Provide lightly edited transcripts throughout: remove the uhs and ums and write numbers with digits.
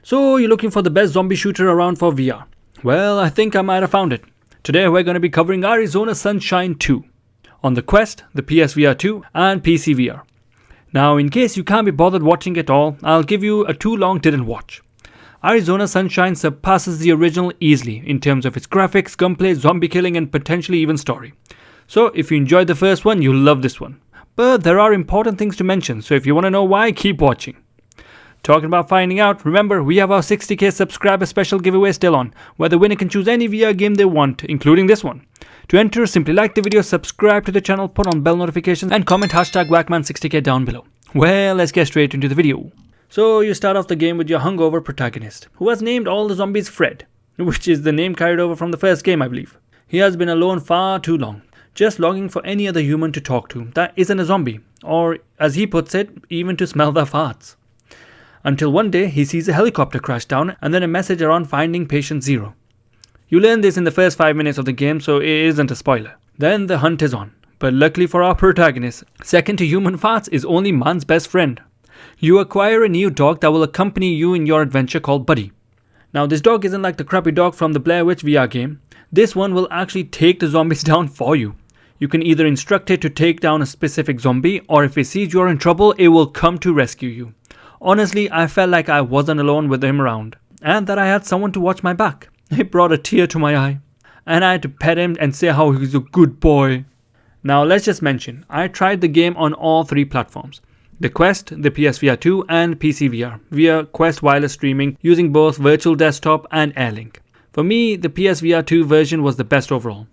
So you're looking for the best zombie shooter around for VR? Well, I think I might have found it. Today we're going to be covering Arizona Sunshine 2 on the Quest, the PSVR 2 and PCVR. Now in case you can't be bothered watching it all, I'll give you a too long didn't watch. Arizona Sunshine surpasses the original easily in terms of its graphics, gunplay, zombie killing and potentially even story. So if you enjoyed the first one, you'll love this one. But there are important things to mention, so if you want to know why, keep watching. Talking about finding out, remember we have our 60k subscriber special giveaway still on, where the winner can choose any VR game they want, including this one. To enter, simply like the video, subscribe to the channel, put on bell notifications and comment hashtag waqman60k down below. Well, let's get straight into the video. So you start off the game with your hungover protagonist, who has named all the zombies Fred, which is the name carried over from the first game I believe. He has been alone far too long, just longing for any other human to talk to that isn't a zombie, or as he puts it, even to smell their farts. Until one day he sees a helicopter crash down and then a message around finding patient 0. You learn this in the first 5 minutes of the game, so it isn't a spoiler. Then the hunt is on, but luckily for our protagonist, second to human farts is only man's best friend. You acquire a new dog that will accompany you in your adventure called Buddy. Now this dog isn't like the crappy dog from the Blair Witch VR game. This one will actually take the zombies down for you. You can either instruct it to take down a specific zombie, or if it sees you're in trouble, it will come to rescue you. Honestly, I felt like I wasn't alone with him around, and that I had someone to watch my back. It brought a tear to my eye, and I had to pet him and say how he's a good boy. Now let's just mention, I tried the game on all 3 platforms. The Quest, the PSVR 2 and PCVR via Quest wireless streaming using both virtual desktop and Airlink. For me, the PSVR 2 version was the best overall.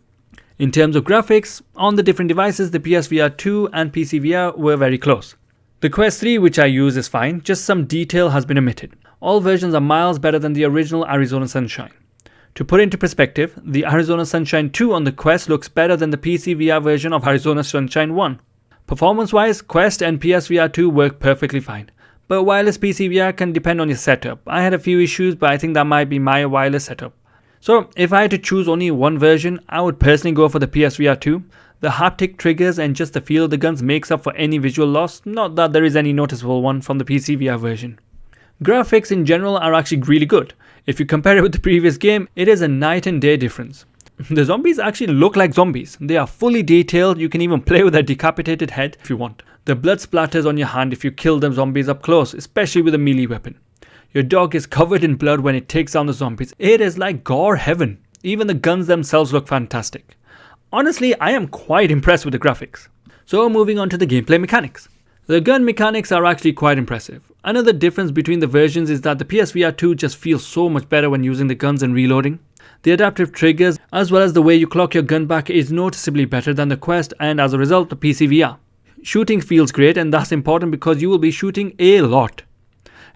In terms of graphics, on the different devices, the PSVR 2 and PCVR were very close. The Quest 3 which I use is fine, just some detail has been omitted. All versions are miles better than the original Arizona Sunshine. To put into perspective, the Arizona Sunshine 2 on the Quest looks better than the PCVR version of Arizona Sunshine 1. Performance-wise, Quest and PSVR 2 work perfectly fine, but wireless PCVR can depend on your setup. I had a few issues, but I think that might be my wireless setup. So if I had to choose only one version, I would personally go for the PSVR 2. The haptic triggers and just the feel of the guns makes up for any visual loss, not that there is any noticeable one from the PCVR version. Graphics in general are actually really good. If you compare it with the previous game, it is a night and day difference. The zombies actually look like zombies. They are fully detailed, you can even play with their decapitated head if you want. The blood splatters on your hand if you kill them zombies up close, especially with a melee weapon. Your dog is covered in blood when it takes down the zombies. It is like gore heaven. Even the guns themselves look fantastic. Honestly, I am quite impressed with the graphics. So moving on to the gameplay mechanics. The gun mechanics are actually quite impressive. Another difference between the versions is that the PSVR 2 just feels so much better when using the guns and reloading. The adaptive triggers as well as the way you clock your gun back is noticeably better than the Quest and as a result the PCVR. Shooting feels great and that's important because you will be shooting a lot.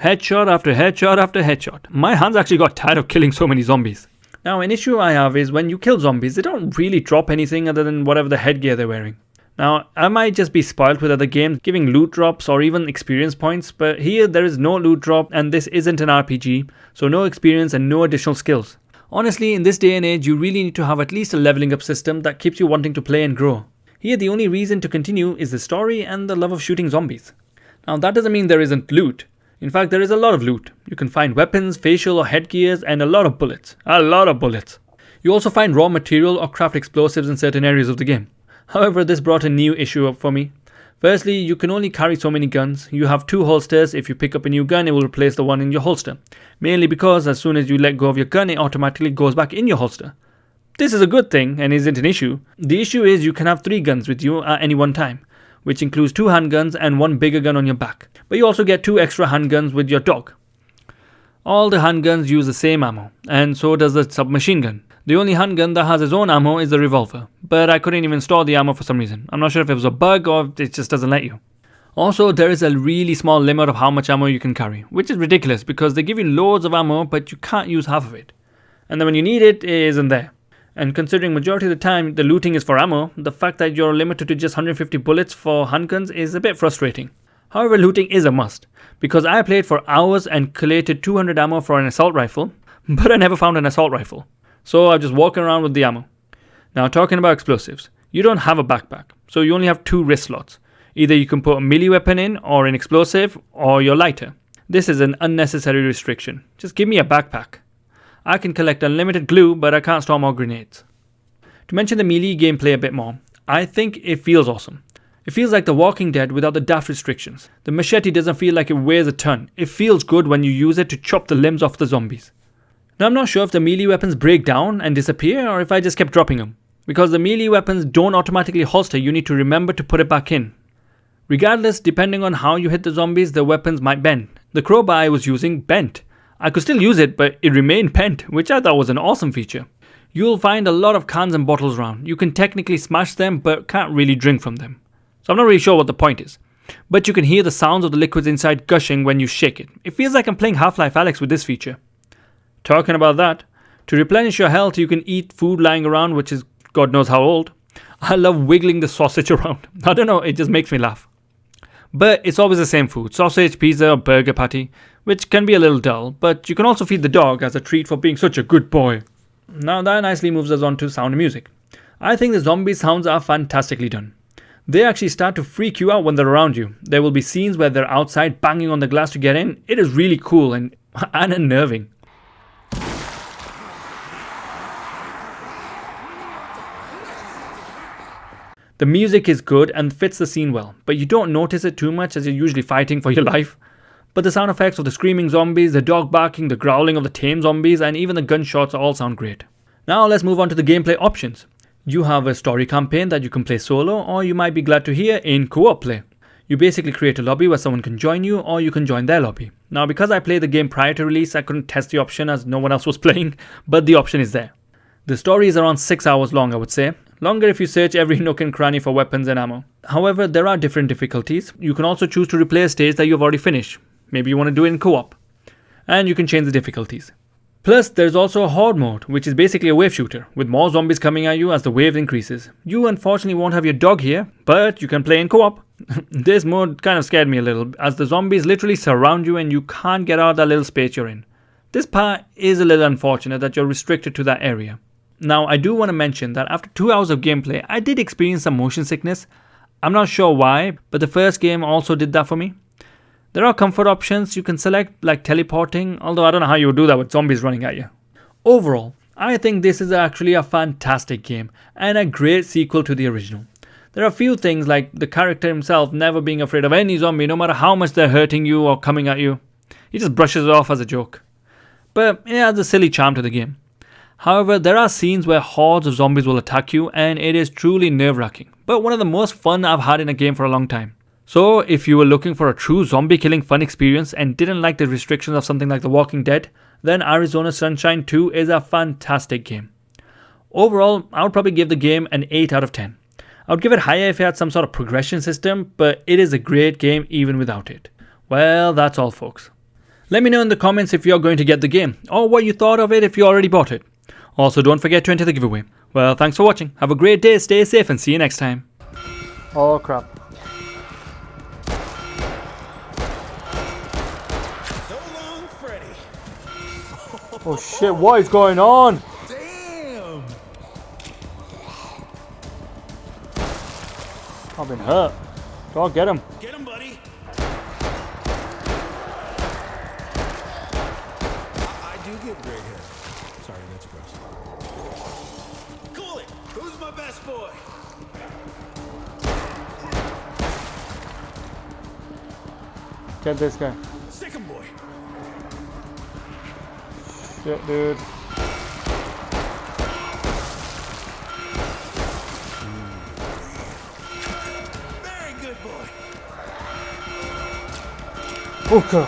Headshot after headshot after headshot. My hands actually got tired of killing so many zombies. Now an issue I have is when you kill zombies, they don't really drop anything other than whatever the headgear they're wearing. Now I might just be spoiled with other games giving loot drops or even experience points, but here there is no loot drop and this isn't an RPG, so no experience and no additional skills. Honestly, in this day and age, you really need to have at least a leveling up system that keeps you wanting to play and grow. Here the only reason to continue is the story and the love of shooting zombies. Now that doesn't mean there isn't loot. In fact, there is a lot of loot. You can find weapons, facial or headgears and a lot of bullets. A lot of bullets. You also find raw material or craft explosives in certain areas of the game. However, this brought a new issue up for me. Firstly, you can only carry so many guns. You have 2 holsters. If you pick up a new gun, it will replace the one in your holster. Mainly because as soon as you let go of your gun, it automatically goes back in your holster. This is a good thing and isn't an issue. The issue is you can have 3 guns with you at any one time, which includes 2 handguns and 1 bigger gun on your back. But you also get 2 extra handguns with your dog. All the handguns use the same ammo, and so does the submachine gun. The only handgun that has its own ammo is the revolver, but I couldn't even store the ammo for some reason. I'm not sure if it was a bug or it just doesn't let you. Also, there is a really small limit of how much ammo you can carry, which is ridiculous because they give you loads of ammo but you can't use half of it. And then when you need it, it isn't there. And considering majority of the time the looting is for ammo, the fact that you're limited to just 150 bullets for handguns is a bit frustrating. However, looting is a must, because I played for hours and collated 200 ammo for an assault rifle, but I never found an assault rifle. So I'm just walking around with the ammo. Now talking about explosives, you don't have a backpack, so you only have 2 wrist slots. Either you can put a melee weapon in, or an explosive, or your lighter. This is an unnecessary restriction. Just give me a backpack. I can collect unlimited glue, but I can't store more grenades. To mention the melee gameplay a bit more, I think it feels awesome. It feels like The Walking Dead without the daft restrictions. The machete doesn't feel like it weighs a ton. It feels good when you use it to chop the limbs off the zombies. Now I'm not sure if the melee weapons break down and disappear or if I just kept dropping them. Because the melee weapons don't automatically holster, you need to remember to put it back in. Regardless, depending on how you hit the zombies, the weapons might bend. The crowbar I was using bent. I could still use it, but it remained bent, which I thought was an awesome feature. You'll find a lot of cans and bottles around. You can technically smash them, but can't really drink from them. So I'm not really sure what the point is. But you can hear the sounds of the liquids inside gushing when you shake it. It feels like I'm playing Half-Life Alyx with this feature. Talking about that, to replenish your health, you can eat food lying around, which is God knows how old. I love wiggling the sausage around. I don't know, it just makes me laugh. But it's always the same food, sausage, pizza, or burger patty, which can be a little dull, but you can also feed the dog as a treat for being such a good boy. Now that nicely moves us on to sound and music. I think the zombie sounds are fantastically done. They actually start to freak you out when they're around you. There will be scenes where they're outside banging on the glass to get in. It is really cool and unnerving. The music is good and fits the scene well, but you don't notice it too much as you're usually fighting for your life. But the sound effects of the screaming zombies, the dog barking, the growling of the tame zombies, and even the gunshots all sound great. Now let's move on to the gameplay options. You have a story campaign that you can play solo, or you might be glad to hear in co-op play. You basically create a lobby where someone can join you, or you can join their lobby. Now because I played the game prior to release, I couldn't test the option as no one else was playing, but the option is there. The story is around 6 hours long, I would say. Longer if you search every nook and cranny for weapons and ammo. However, there are different difficulties. You can also choose to replay a stage that you've already finished. Maybe you want to do it in co-op. And you can change the difficulties. Plus, there's also a horde mode, which is basically a wave shooter, with more zombies coming at you as the wave increases. You unfortunately won't have your dog here, but you can play in co-op. This mode kind of scared me a little, as the zombies literally surround you and you can't get out of that little space you're in. This part is a little unfortunate that you're restricted to that area. Now, I do want to mention that after 2 hours of gameplay, I did experience some motion sickness. I'm not sure why, but the first game also did that for me. There are comfort options you can select, like teleporting, although I don't know how you would do that with zombies running at you. Overall, I think this is actually a fantastic game, and a great sequel to the original. There are a few things like the character himself never being afraid of any zombie, no matter how much they're hurting you or coming at you. He just brushes it off as a joke. But it adds a silly charm to the game. However, there are scenes where hordes of zombies will attack you and it is truly nerve-wracking, but one of the most fun I've had in a game for a long time. So if you were looking for a true zombie killing fun experience and didn't like the restrictions of something like The Walking Dead, then Arizona Sunshine 2 is a fantastic game. Overall, I would probably give the game an 8 out of 10. I would give it higher if it had some sort of progression system, but it is a great game even without it. Well, that's all folks. Let me know in the comments if you're going to get the game, or what you thought of it if you already bought it. Also, don't forget to enter the giveaway. Well, thanks for watching. Have a great day, stay safe, and see you next time. Oh crap. So long, Freddy. Oh shit, what is going on? Damn! I've been hurt. Go on, get him. Get him, buddy. I do get gray hair. Sorry, that's gross. Cool it. Who's my best boy? Get this guy. Sick him, boy. Shit, dude. Very good boy. Okay.